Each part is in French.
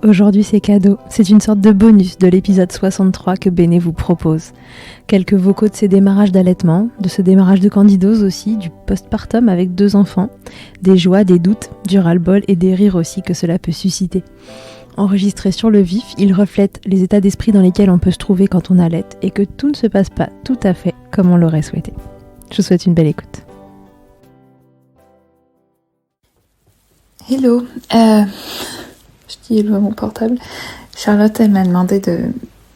Aujourd'hui c'est cadeau, c'est une sorte de bonus de l'épisode 63 que Béné vous propose. Quelques vocaux de ses démarrages d'allaitement, de ce démarrage de candidose aussi, du postpartum avec 2 enfants, des joies, des doutes, du ras-le-bol et des rires aussi que cela peut susciter. Enregistré sur le vif, il reflète les états d'esprit dans lesquels on peut se trouver quand on allaite et que tout ne se passe pas tout à fait comme on l'aurait souhaité. Je vous souhaite une belle écoute. Hello, je dis hello à mon portable. Charlotte, elle m'a demandé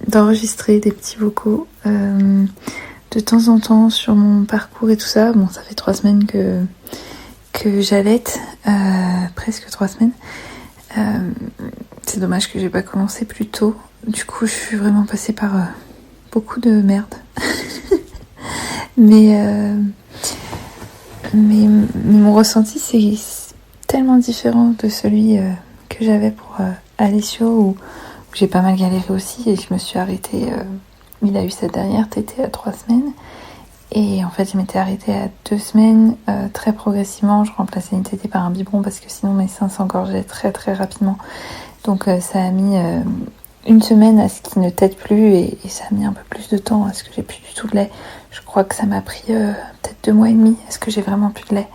d'enregistrer des petits vocaux de temps en temps sur mon parcours et tout ça. Bon, ça fait 3 semaines que j'allaite, presque 3 semaines. C'est dommage que j'ai pas commencé plus tôt. Du coup, je suis vraiment passée par beaucoup de merde. mais mon ressenti, c'est tellement différent de celui que j'avais pour Alessio, où j'ai pas mal galéré aussi et je me suis arrêtée. Il a eu sa dernière tétée à 3 semaines. Et en fait, je m'étais arrêtée à 2 semaines, très progressivement. Je remplaçais une tétée par un biberon parce que sinon mes seins s'engorgeaient très très rapidement. Donc ça a mis 1 semaine à ce qu'il ne tète plus et ça a mis un peu plus de temps à ce que j'ai plus du tout de lait. Je crois que ça m'a pris peut-être 2 mois et demi à ce que j'ai vraiment plus de lait.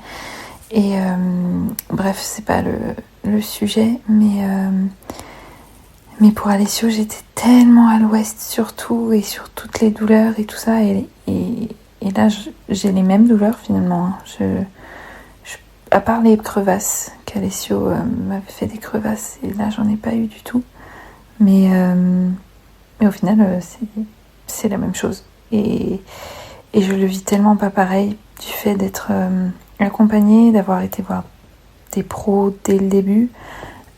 Et bref, c'est pas le sujet, mais pour Alessio, j'étais tellement à l'ouest surtout et sur toutes les douleurs et tout ça. Et là, j'ai les mêmes douleurs finalement. À part les crevasses, qu'Alessio m'avait fait des crevasses, et là, j'en ai pas eu du tout. Mais au final, c'est la même chose. Et je le vis tellement pas pareil du fait d'être accompagnée, d'avoir été voir des pros dès le début.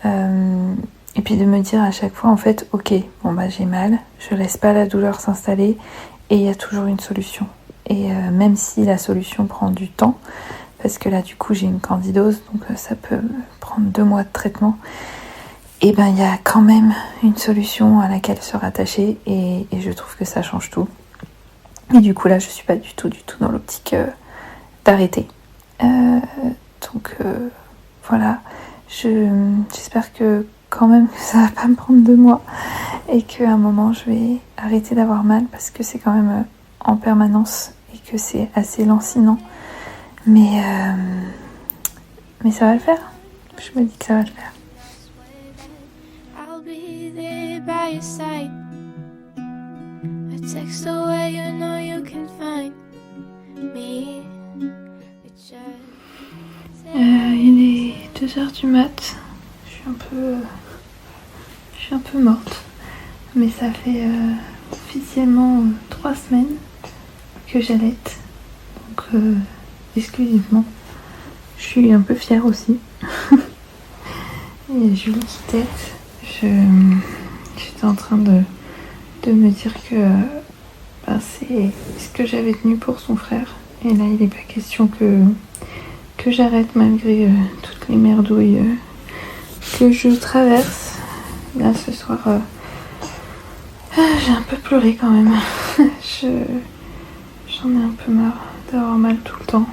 Et puis de me dire à chaque fois, en fait, ok, bon bah j'ai mal, je laisse pas la douleur s'installer et il y a toujours une solution. Et même si la solution prend du temps, parce que là du coup j'ai une candidose, donc ça peut prendre 2 mois de traitement, et ben il y a quand même une solution à laquelle se rattacher et je trouve que ça change tout. Et du coup là je suis pas du tout dans l'optique d'arrêter. Donc voilà, j'espère que quand même que ça va pas me prendre 2 mois et qu'à un moment je vais arrêter d'avoir mal parce que c'est quand même en permanence et que c'est assez lancinant, mais ça va le faire. Je me dis que ça va le faire. I'll be there by your side. A text away, you know you can find me. Il est 2h du mat. Je suis un peu morte, mais ça fait officiellement 3 semaines que j'allaite, donc exclusivement. Je suis un peu fière aussi. Et Julie qui tète, j'étais en train de me dire que c'est ce que j'avais tenu pour son frère, et là il n'est pas question que j'arrête malgré toutes les merdouilles que je traverse. Là ce soir j'ai un peu pleuré quand même. J'en ai un peu marre d'avoir mal tout le temps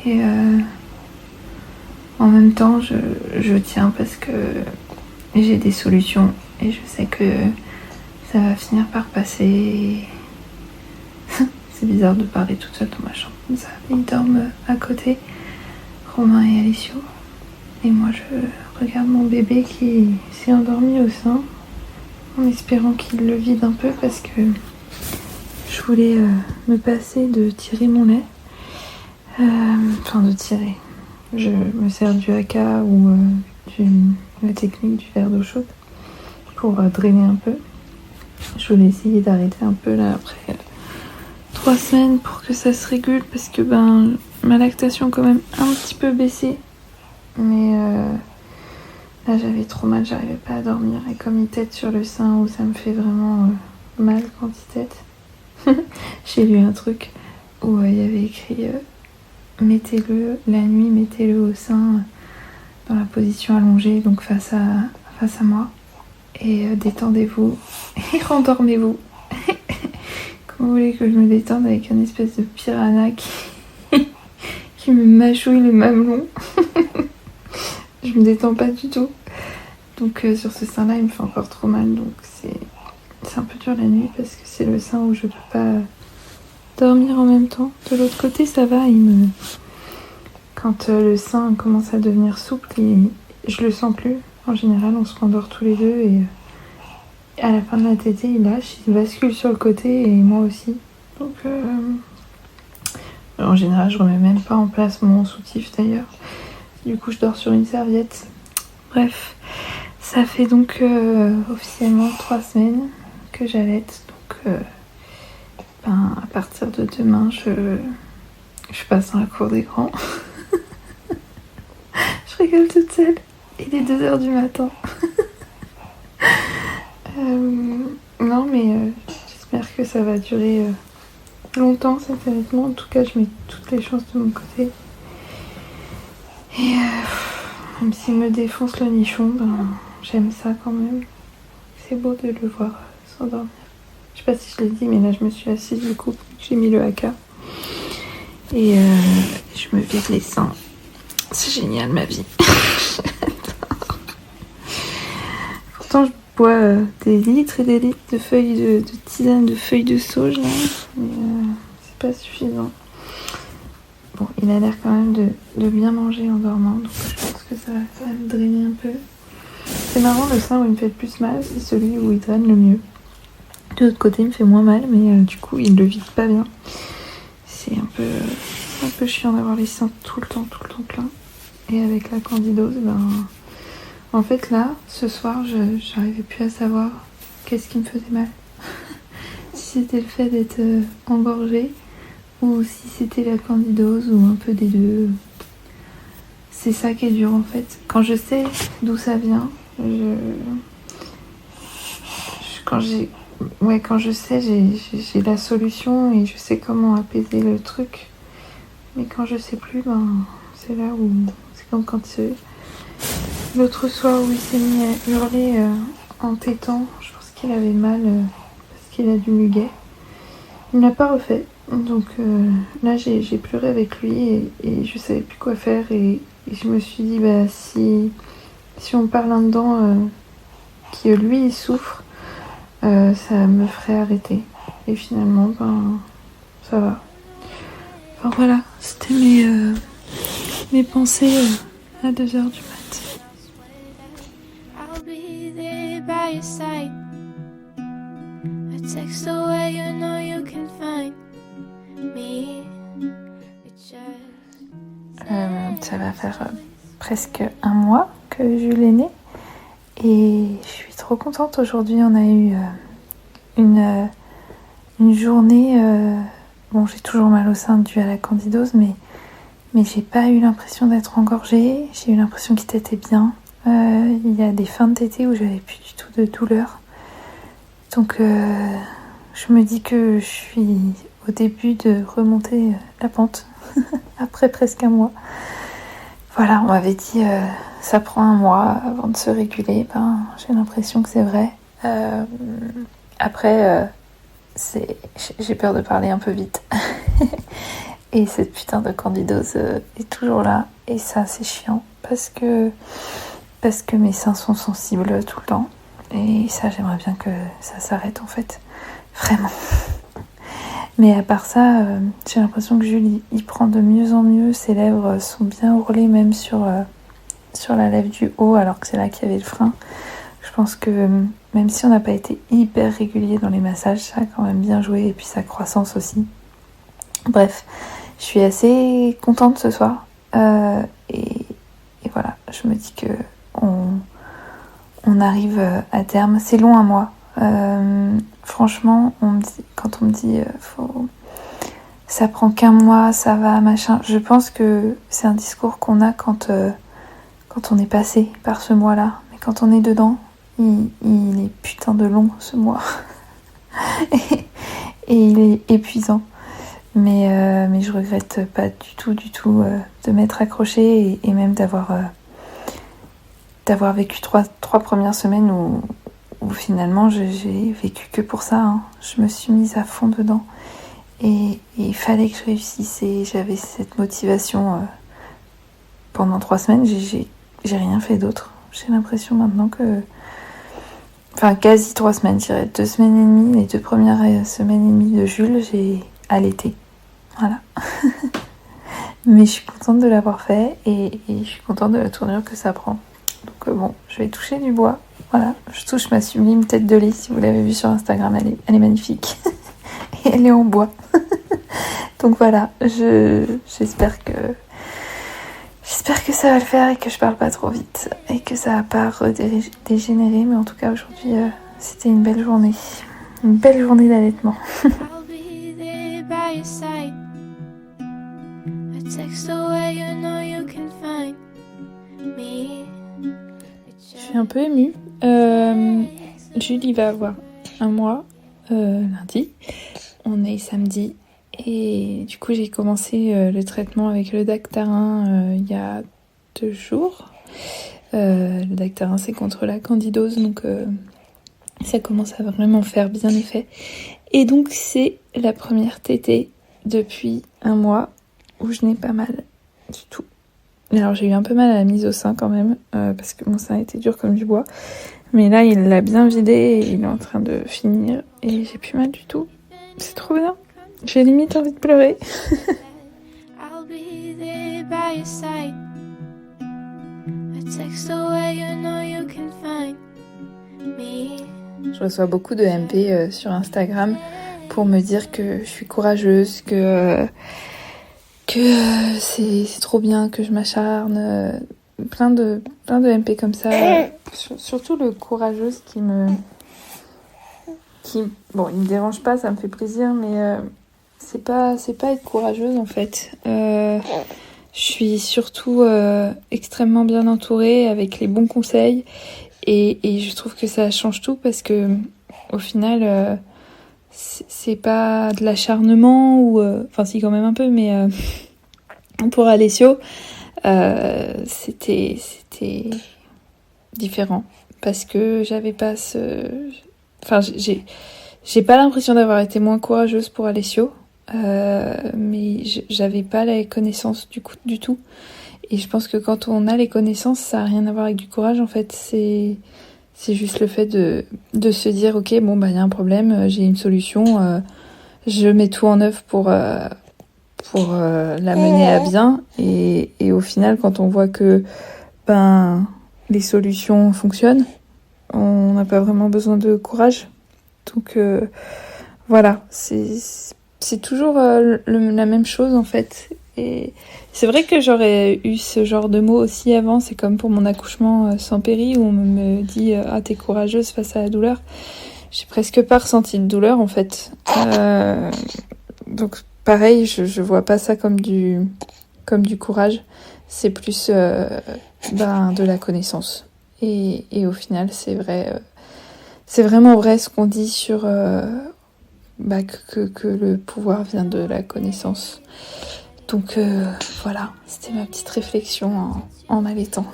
et en même temps je tiens parce que j'ai des solutions et je sais que ça va finir par passer. C'est bizarre de parler toute seule dans ma chambre comme ça. Ils dorment à côté, Romain et Alessio, et moi je regarde mon bébé qui s'est endormi au sein en espérant qu'il le vide un peu parce que je voulais me passer de tirer mon lait, enfin de tirer. Je me sers du haka ou la technique du verre d'eau chaude pour drainer un peu. Je voulais essayer d'arrêter un peu là après 3 semaines pour que ça se régule parce que ma lactation quand même un petit peu baissé, mais là j'avais trop mal, j'arrivais pas à dormir et comme il tète sur le sein où ça me fait vraiment mal quand il tète. J'ai lu un truc où il y avait écrit mettez-le la nuit, mettez-le au sein dans la position allongée, donc face à moi, et détendez-vous et rendormez-vous. Comment vous voulez que je me détende avec un espèce de piranha qui me mâchouille les mamelons? Je me détends pas du tout. Donc sur ce sein-là, il me fait encore trop mal. Donc c'est un peu dur la nuit parce que c'est le sein où je peux pas dormir en même temps. De l'autre côté, ça va. Quand le sein commence à devenir souple, je le sens plus. En général, on se rendort tous les deux et à la fin de la tétée, il lâche, il bascule sur le côté et moi aussi. Donc en général, je remets même pas en place mon soutif d'ailleurs. Du coup, je dors sur une serviette. Bref, ça fait donc officiellement 3 semaines que j'allaite. Donc à partir de demain, je passe dans la cour des grands. Je rigole toute seule. Il est 2h du matin. Non mais j'espère que ça va durer longtemps cet allaitement. En tout cas, je mets toutes les chances de mon côté. Et même s'il me défonce le nichon, j'aime ça quand même. C'est beau de le voir s'endormir. Je sais pas si je l'ai dit, mais là je me suis assise du coup, j'ai mis le haka. Et je me vire les seins. C'est génial ma vie. Pourtant je bois des litres et des litres de feuilles de tisane de feuilles de sauge là. Mais c'est pas suffisant. Bon, il a l'air quand même de bien manger en dormant, donc je pense que ça va me drainer un peu. C'est marrant, le sein où il me fait le plus mal, c'est celui où il draine le mieux. De l'autre côté, il me fait moins mal, mais du coup, il le vide pas bien. C'est un peu chiant d'avoir les seins tout le temps plein. Et avec la candidose, en fait là, ce soir, j'arrivais plus à savoir qu'est-ce qui me faisait mal. Si c'était le fait d'être engorgée, ou si c'était la candidose, ou un peu des deux. C'est ça qui est dur en fait. Quand je sais d'où ça vient, quand je sais, j'ai la solution et je sais comment apaiser le truc. Mais quand je sais plus, c'est là où c'est comme quand l'autre soir où il s'est mis à hurler en tétant. Je pense qu'il avait mal parce qu'il a du muguet. Il ne l'a pas refait. Donc là j'ai pleuré avec lui et je savais plus quoi faire et je me suis dit si on parle là-dedans que lui il souffre, ça me ferait arrêter. Et finalement ça va. Enfin voilà, c'était mes pensées à 2h du mat. I'll be there by your side. A text away, you know you can find me. Ça va faire presque 1 mois que Jules est né et je suis trop contente. Aujourd'hui on a eu une journée bon, j'ai toujours mal au sein dû à la candidose, mais j'ai pas eu l'impression d'être engorgée. J'ai eu l'impression qu'il tétait bien. Il y a des fins de tétée où j'avais plus du tout de douleur. Donc je me dis que je suis au début de remonter la pente après presque 1 mois. Voilà, on m'avait dit ça prend 1 mois avant de se réguler. J'ai l'impression que c'est vrai. Après, j'ai peur de parler un peu vite. Et cette putain de candidose est toujours là. Et ça, c'est chiant parce que mes seins sont sensibles tout le temps. Et ça, j'aimerais bien que ça s'arrête en fait. Vraiment. Mais à part ça, j'ai l'impression que Jules, il prend de mieux en mieux. Ses lèvres sont bien ourlées, même sur la lèvre du haut, alors que c'est là qu'il y avait le frein. Je pense que même si on n'a pas été hyper régulier dans les massages, ça a quand même bien joué. Et puis sa croissance aussi. Bref, je suis assez contente ce soir. Et voilà, je me dis que on arrive à terme. C'est long 1 mois. Franchement, quand on me dit ça prend qu'1 mois, ça va, machin, je pense que c'est un discours qu'on a quand on est passé par ce mois-là. Mais quand on est dedans, il est putain de long ce mois. et il est épuisant. Mais je regrette pas du tout de m'être accrochée et même d'avoir vécu 3 premières semaines où finalement j'ai vécu que pour ça. Hein. Je me suis mise à fond dedans et il fallait que je réussisse et j'avais cette motivation pendant 3 semaines. J'ai rien fait d'autre. J'ai l'impression maintenant que... Enfin, quasi 3 semaines, je dirais. 2 semaines et demie, les 2 premières semaines et demie de Jules, j'ai allaité. Voilà. Mais je suis contente de l'avoir fait et je suis contente de la tournure que ça prend. Donc bon, je vais toucher du bois. Voilà, je touche ma sublime tête de lit. Si vous l'avez vue sur Instagram, elle est magnifique. Et elle est en bois. Donc voilà, j'espère que ça va le faire et que je parle pas trop vite et que ça va pas dégénérer. Mais en tout cas, aujourd'hui, c'était une belle journée. Une belle journée d'allaitement. Je suis un peu émue. Jules, il va avoir 1 mois lundi. On est samedi. Et du coup, j'ai commencé le traitement avec le Dactarin il y a 2 jours. Le Dactarin, c'est contre la candidose, donc ça commence à vraiment faire bien effet. Et donc, c'est la première tétée depuis 1 mois où je n'ai pas mal du tout. Alors, j'ai eu un peu mal à la mise au sein quand même, parce que mon sein était dur comme du bois. Mais là, il l'a bien vidé et il est en train de finir. Et j'ai plus mal du tout. C'est trop bien. J'ai limite envie de pleurer. Je reçois beaucoup de MP sur Instagram pour me dire que je suis courageuse, que c'est trop bien, que je m'acharne. Plein de MP comme ça. Surtout le courageuse bon, il me dérange pas, ça me fait plaisir, mais c'est pas être courageuse en fait. Je suis surtout extrêmement bien entourée avec les bons conseils et je trouve que ça change tout parce que au final c'est pas de l'acharnement ou enfin si quand même un peu, mais pour Alessio c'était différent parce que j'avais pas enfin j'ai pas l'impression d'avoir été moins courageuse pour Alessio, mais j'avais pas les connaissances du tout. Et je pense que quand on a les connaissances, ça a rien à voir avec du courage. En fait, c'est juste le fait de se dire, ok, bon bah il y a un problème, j'ai une solution, je mets tout en œuvre pour la mener à bien. Et au final, quand on voit que les solutions fonctionnent, on n'a pas vraiment besoin de courage. Donc voilà, c'est toujours la même chose en fait. Et c'est vrai que j'aurais eu ce genre de mots aussi avant. C'est comme pour mon accouchement sans péri où on me dit ah t'es courageuse face à la douleur. J'ai presque pas ressenti de douleur en fait. Donc pareil, je vois pas ça comme du courage. C'est plus de la connaissance. Et au final, c'est vrai. C'est vraiment vrai ce qu'on dit sur que le pouvoir vient de la connaissance. Donc voilà, c'était ma petite réflexion en allaitant.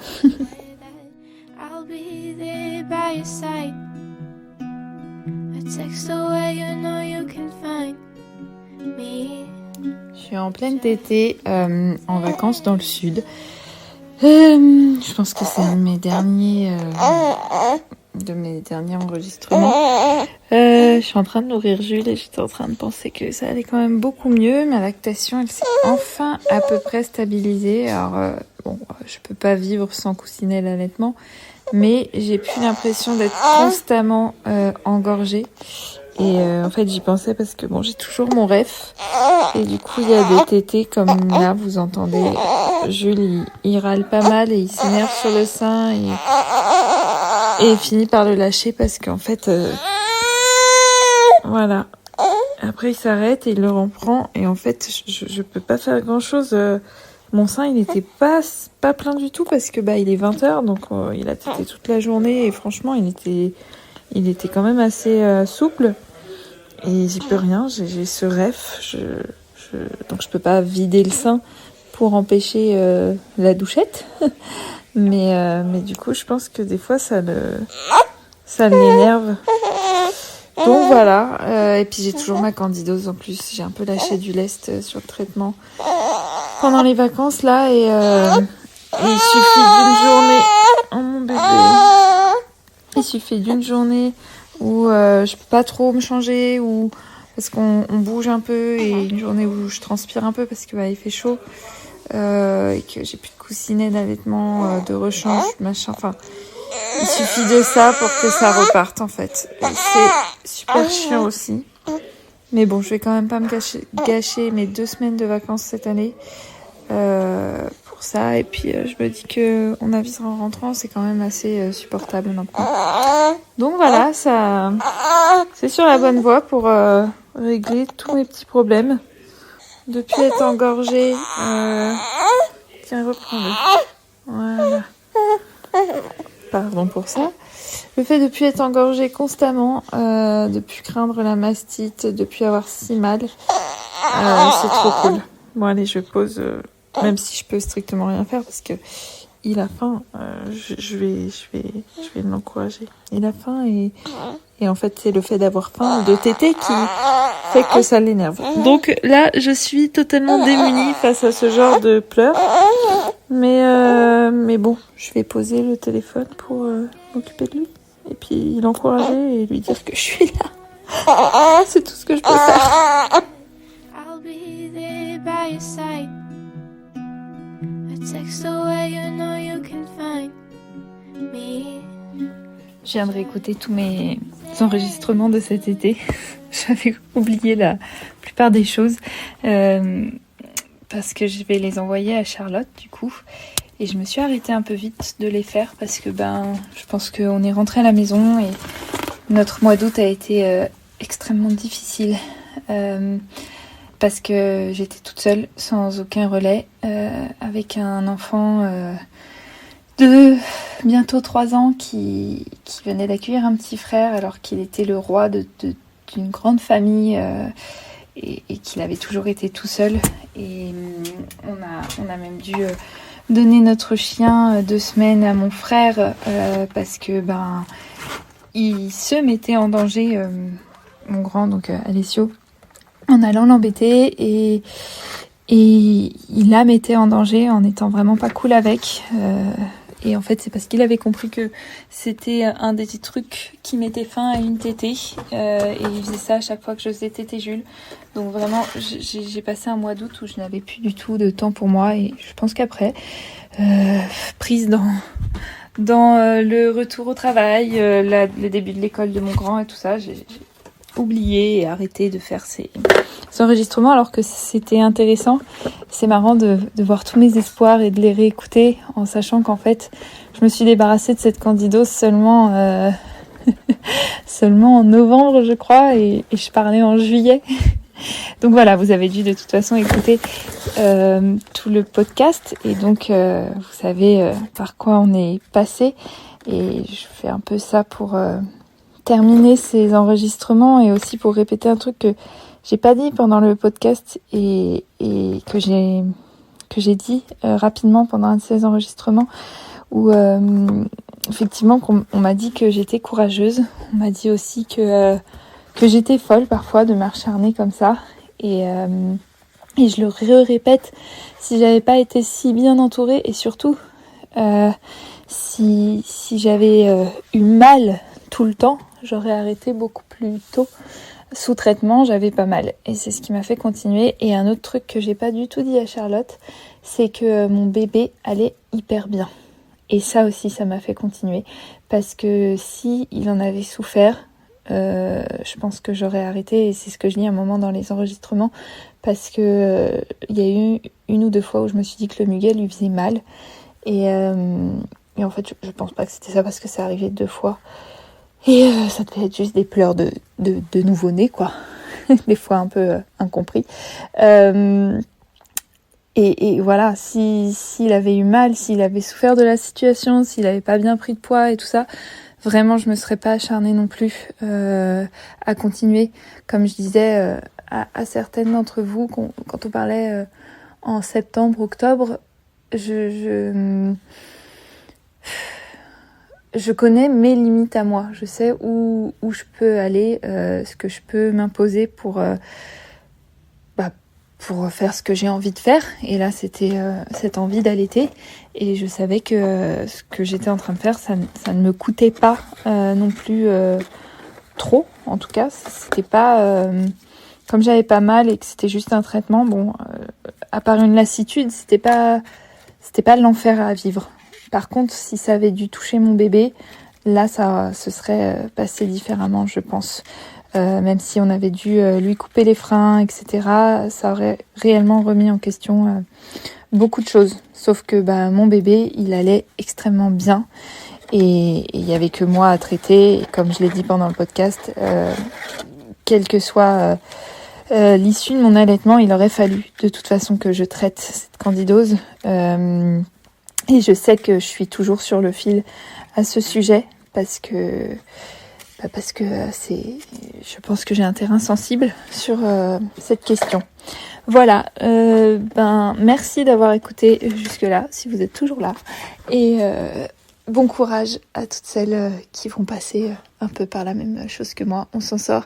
Je suis en pleine tétée en vacances dans le sud. Je pense que c'est un de mes derniers enregistrements. Je suis en train de nourrir Jules et j'étais en train de penser que ça allait quand même beaucoup mieux. Ma lactation, elle s'est enfin à peu près stabilisée. Alors je peux pas vivre sans coussinet l'allaitement, mais j'ai plus l'impression d'être constamment engorgée. Et en fait j'y pensais parce que j'ai toujours mon ref et du coup il y a des tétés comme là vous entendez Jules il râle pas mal et il s'énerve sur le sein et il finit par le lâcher parce qu'en fait voilà, après il s'arrête et il le reprend et en fait je peux pas faire grand chose. Mon sein il était pas plein du tout parce que il est 20h donc il a tété toute la journée et franchement il était quand même assez souple. Et j'y peux rien, j'ai ce ref, donc je peux pas vider le sein pour empêcher la douchette. mais du coup, je pense que des fois, ça l'énerve. Donc voilà, et puis j'ai toujours ma candidose en plus, j'ai un peu lâché du lest sur le traitement pendant les vacances là, et il suffit d'une journée. Oh mon bébé. suffit d'une journée où je peux pas trop me changer ou parce qu'on bouge un peu et une journée où je transpire un peu parce que il fait chaud et que j'ai plus de coussinets d'allaitement, de rechange, machin. Enfin, il suffit de ça pour que ça reparte en fait. Et c'est super chiant aussi. Mais bon, je vais quand même pas me gâcher mes 2 semaines de vacances cette année pour ça. Et puis je me dis que on avisera en rentrant, c'est quand même assez supportable maintenant. Donc voilà, ça, c'est sur la bonne voie pour régler tous mes petits problèmes. Depuis être engorgée, tiens, reprends-le. Voilà. Pardon pour ça. Le fait de plus être engorgée constamment, de plus craindre la mastite, de plus avoir si mal, c'est trop cool. Bon allez, je pose, même si je peux strictement rien faire parce que il a faim. Je vais l'encourager. Il a faim et en fait c'est le fait d'avoir faim de téter qui fait que ça l'énerve. Donc là, je suis totalement démunie face à ce genre de pleurs. Mais bon, je vais poser le téléphone pour m'occuper de lui. Et puis l'encourager et lui dire que je suis là. C'est tout ce que je peux faire. I'll be there by your side. A text away, you know you can find me. Je viens de réécouter tous mes enregistrements de cet été. J'avais oublié la plupart des choses parce que je vais les envoyer à Charlotte du coup. Et je me suis arrêtée un peu vite de les faire parce que je pense qu'on est rentré à la maison et notre mois d'août a été extrêmement difficile parce que j'étais toute seule sans aucun relais avec un enfant de bientôt 3 ans qui venait d'accueillir un petit frère alors qu'il était le roi d'une grande famille et qu'il avait toujours été tout seul. Et on a même dû donner notre chien 2 semaines à mon frère parce que il se mettait en danger, mon grand, donc Alessio, en allant l'embêter et il la mettait en danger en étant vraiment pas cool avec. Et en fait, c'est parce qu'il avait compris que c'était un des trucs qui mettait fin à une tétée. Et il faisait ça à chaque fois que je faisais tétée Jules. Donc vraiment, j'ai passé un mois d'août où je n'avais plus du tout de temps pour moi. Et je pense qu'après, prise dans le retour au travail, le début de l'école de mon grand et tout ça, j'ai oublié et arrêté de faire ces enregistrements alors que c'était intéressant. C'est marrant de voir tous mes espoirs et de les réécouter en sachant qu'en fait je me suis débarrassée de cette candidose seulement en novembre je crois et je parlais en juillet. Donc voilà, vous avez dû de toute façon écouter tout le podcast et donc vous savez par quoi on est passé et je fais un peu ça pour terminer ces enregistrements et aussi pour répéter un truc que j'ai pas dit pendant le podcast et que j'ai dit rapidement pendant un de ces enregistrements où effectivement on m'a dit que j'étais courageuse. On m'a dit aussi que j'étais folle parfois de m'acharner comme ça et je le répète, si j'avais pas été si bien entourée et surtout si j'avais eu mal tout le temps, j'aurais arrêté beaucoup plus tôt. Sous traitement, j'avais pas mal. Et c'est ce qui m'a fait continuer. Et un autre truc que j'ai pas du tout dit à Charlotte, c'est que mon bébé allait hyper bien. Et ça aussi, ça m'a fait continuer. Parce que si il en avait souffert, je pense que j'aurais arrêté. Et c'est ce que je dis à un moment dans les enregistrements. Parce que il y a eu 1 ou 2 fois où je me suis dit que le muguet lui faisait mal. Et en fait, je pense pas que c'était ça parce que ça arrivait 2 fois. Et ça devait être juste des pleurs de nouveau-né, quoi. Des fois un peu incompris. Et voilà, s'il avait eu mal, s'il avait souffert de la situation, s'il avait pas bien pris de poids et tout ça, vraiment je me serais pas acharnée non plus à continuer. Comme je disais à certaines d'entre vous, quand on parlait en septembre, octobre, je connais mes limites à moi. Je sais où je peux aller, ce que je peux m'imposer pour pour faire ce que j'ai envie de faire. Et là, c'était cette envie d'allaiter. Et je savais que ce que j'étais en train de faire, ça ne me coûtait pas non plus trop. En tout cas, c'était pas... comme j'avais pas mal et que c'était juste un traitement, à part une lassitude, c'était pas l'enfer à vivre. Par contre, si ça avait dû toucher mon bébé, là, ça se serait passé différemment, je pense. Même si on avait dû lui couper les freins, etc., ça aurait réellement remis en question beaucoup de choses. Sauf que mon bébé, il allait extrêmement bien et il y avait que moi à traiter. Et comme je l'ai dit pendant le podcast, quelle que soit l'issue de mon allaitement, il aurait fallu de toute façon que je traite cette candidose. Et je sais que je suis toujours sur le fil à ce sujet parce que je pense que j'ai un terrain sensible sur cette question. Voilà, merci d'avoir écouté jusque-là, si vous êtes toujours là. Et bon courage à toutes celles qui vont passer un peu par la même chose que moi. On s'en sort.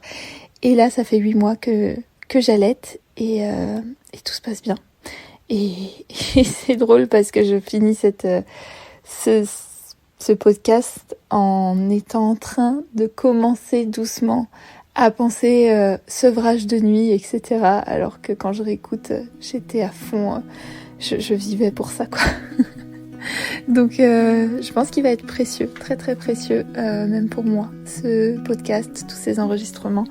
Et là, ça fait 8 mois que j'allaite et tout se passe bien. Et c'est drôle parce que je finis ce podcast en étant en train de commencer doucement à penser sevrage de nuit, etc. Alors que quand je réécoute, j'étais à fond, je vivais pour ça, quoi. Donc je pense qu'il va être précieux, très très précieux, même pour moi, ce podcast, tous ces enregistrements.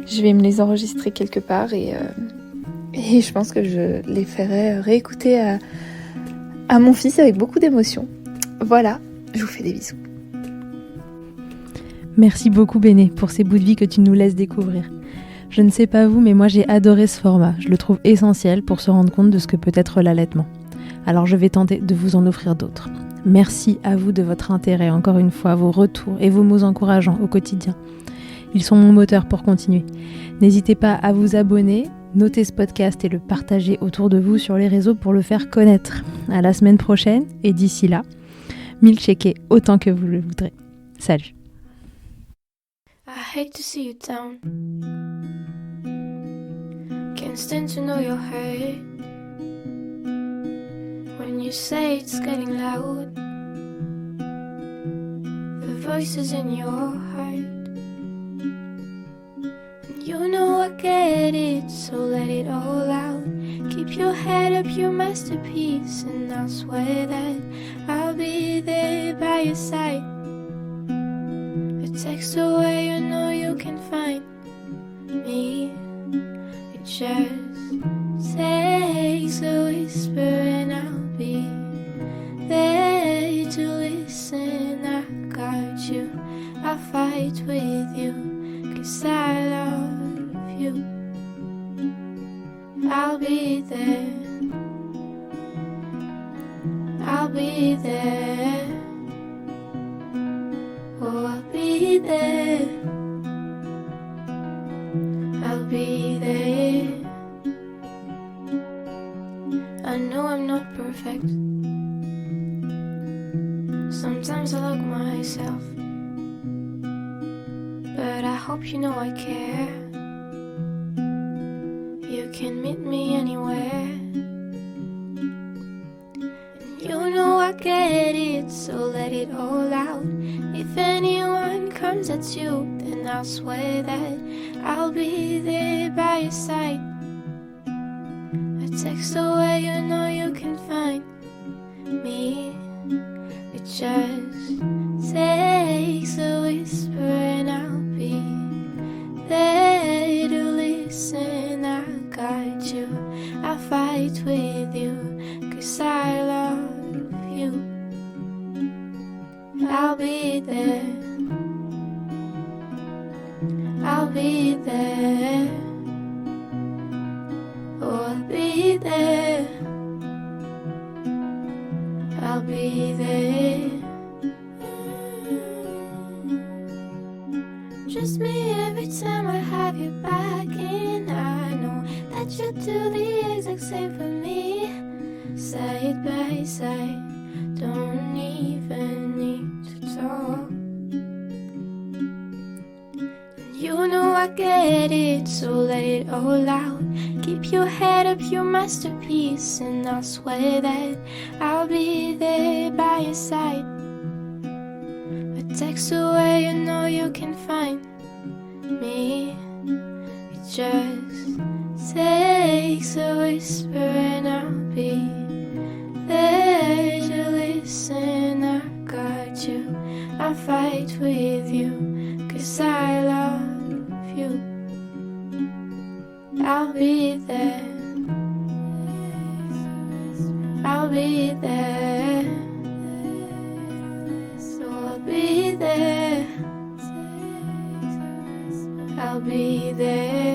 Je vais me les enregistrer quelque part et je pense que je les ferai réécouter à mon fils avec beaucoup d'émotion. Voilà, je vous fais des bisous. Merci beaucoup Béné pour ces bouts de vie que tu nous laisses découvrir. Je ne sais pas vous, mais moi j'ai adoré ce format. Je le trouve essentiel pour se rendre compte de ce que peut être l'allaitement. Alors je vais tenter de vous en offrir d'autres. Merci à vous de votre intérêt, encore une fois, vos retours et vos mots encourageants au quotidien. Ils sont mon moteur pour continuer. N'hésitez pas à vous abonner, noter ce podcast et le partager autour de vous sur les réseaux pour le faire connaître. À la semaine prochaine et d'ici là, milkshakez autant que vous le voudrez. Salut. I hate to see you down. Can't stand to know you're hurt. When you say it's getting loud, the voices in your heart. And you know I get it, so let it all out. Keep your head up, your masterpiece, and I'll swear that I'll be there by your side. Text away, you know you can find me. It just takes a whisper and I'll be there to listen. I got you, I'll fight with you, 'cause I love you. I'll be there, I'll be there. Oh, I'll be there, I'll be there. I know I'm not perfect. Sometimes I look myself, but I hope you know I care. You can meet me anywhere. You know I get it, so let it all out. If anyone comes at you, then I'll swear that I'll be there by your side. A text away, you know you can find me. It just takes a whisper and I'll be there to listen. I got you, I'll fight with you, 'cause I love you. I'll be there, I'll be there. Oh, I'll be there, I'll be there. Just me every time I have you back, and I know that you do the exact same for me. Side by side, don't even need to talk. You know I get it, so let it all out. Keep your head up, your masterpiece, and I'll swear that I'll be there by your side. A text away, you know you can find me. It just takes a whisper and I'll be there to listen. I got you, I'll fight with you, 'cause I love you. I'll be there, I'll be there, so I'll be there, I'll be there.